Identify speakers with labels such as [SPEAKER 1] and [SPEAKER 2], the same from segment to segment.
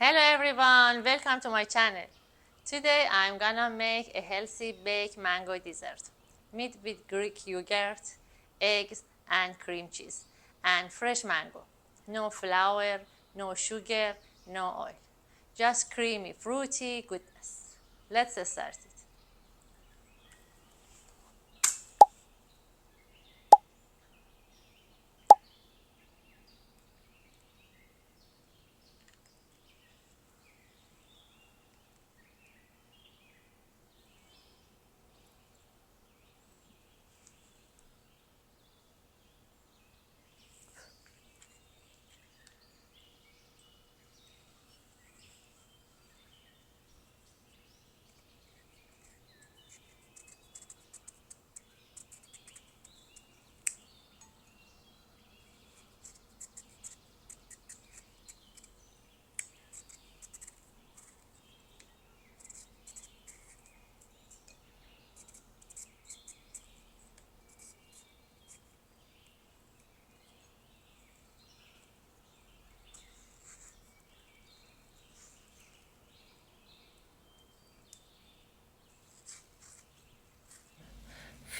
[SPEAKER 1] Hello everyone, welcome to my channel. Today I'm gonna make a healthy baked mango dessert made with Greek yogurt, eggs and cream cheese and fresh mango. No flour, no sugar, no oil. Just creamy, fruity goodness. Let's start it.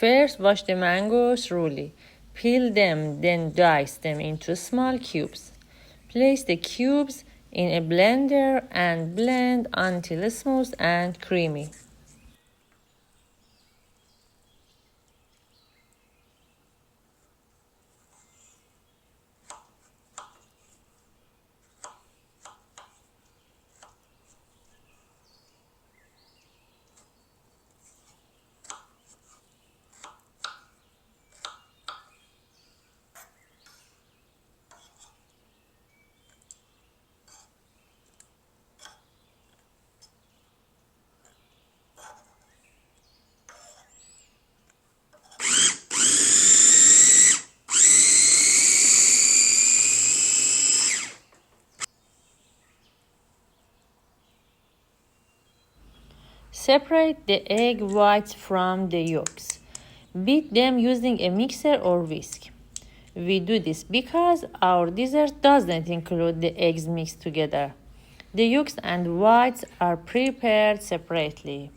[SPEAKER 1] First, wash the mangoes thoroughly. Peel them, then dice them into small cubes. Place the cubes in a blender and blend until smooth and creamy. Separate the egg whites from the yolks. Beat them using a mixer or whisk. We do this because our dessert doesn't include the eggs mixed together. The yolks and whites are prepared separately.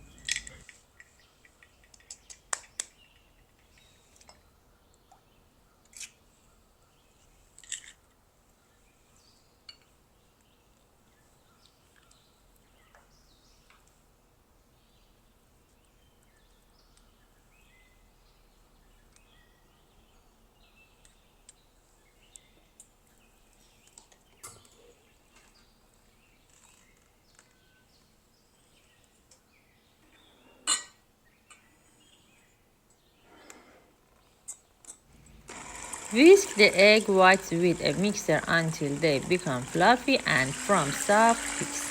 [SPEAKER 1] Whisk the egg whites with a mixer until they become fluffy and form soft peaks.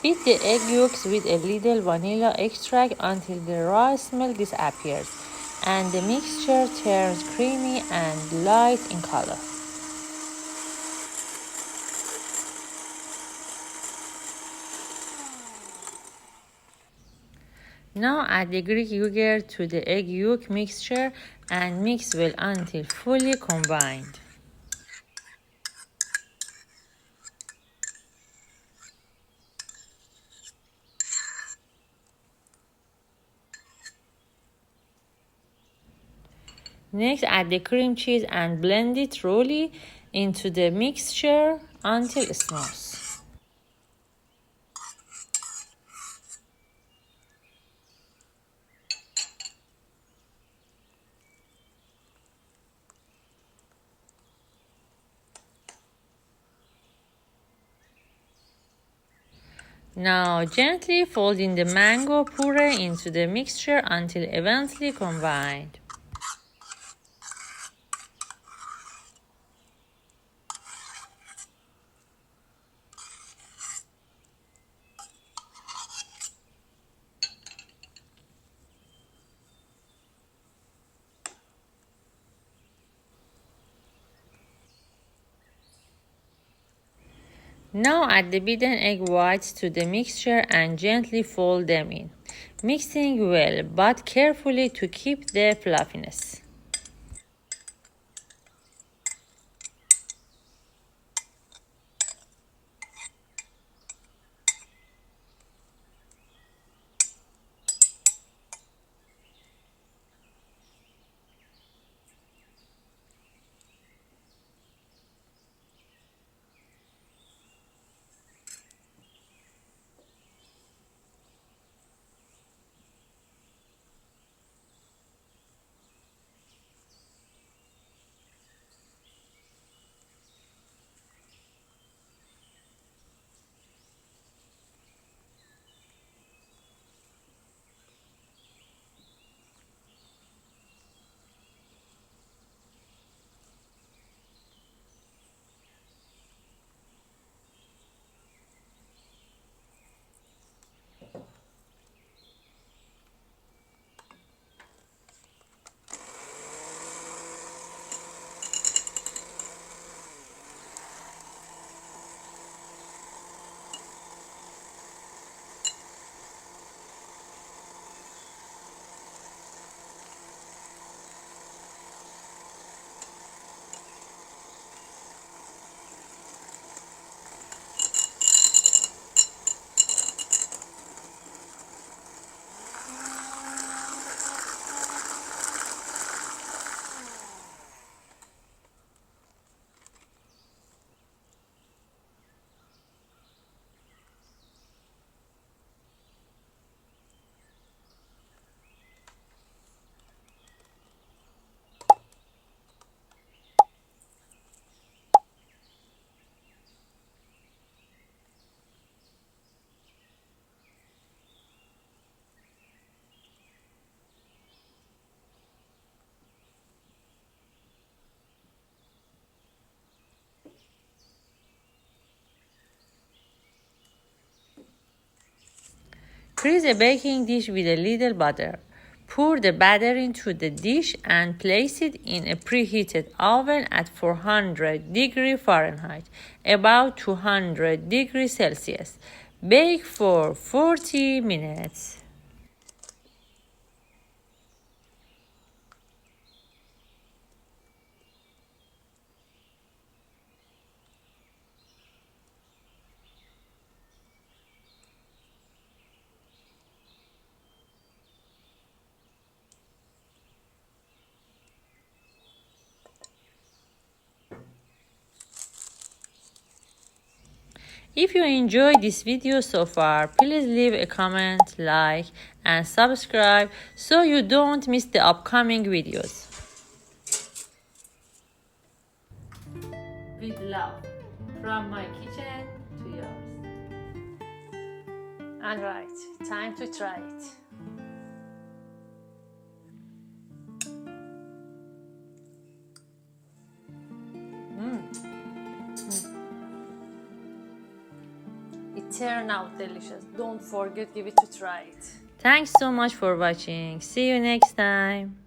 [SPEAKER 1] Beat the egg yolks with a little vanilla extract until the raw smell disappears and the mixture turns creamy and light in color. Now add the Greek yogurt to the egg yolk mixture and mix well until fully combined. Next, add the cream cheese and blend it thoroughly into the mixture until smooth. Now gently fold in the mango puree into the mixture until evenly combined. Now add the beaten egg whites to the mixture and gently fold them in, mixing well but carefully to keep the fluffiness. Grease a baking dish with a little butter. Pour the batter into the dish and place it in a preheated oven at 400 degrees Fahrenheit, about 200 degrees Celsius. Bake for 40 minutes. If you enjoyed this video so far, please leave a comment, like, and subscribe so you don't miss the upcoming videos. With love, from my kitchen to yours. Alright, time to try it. It turned out delicious. Don't forget, give it a try it. Thanks so much for watching. See you next time.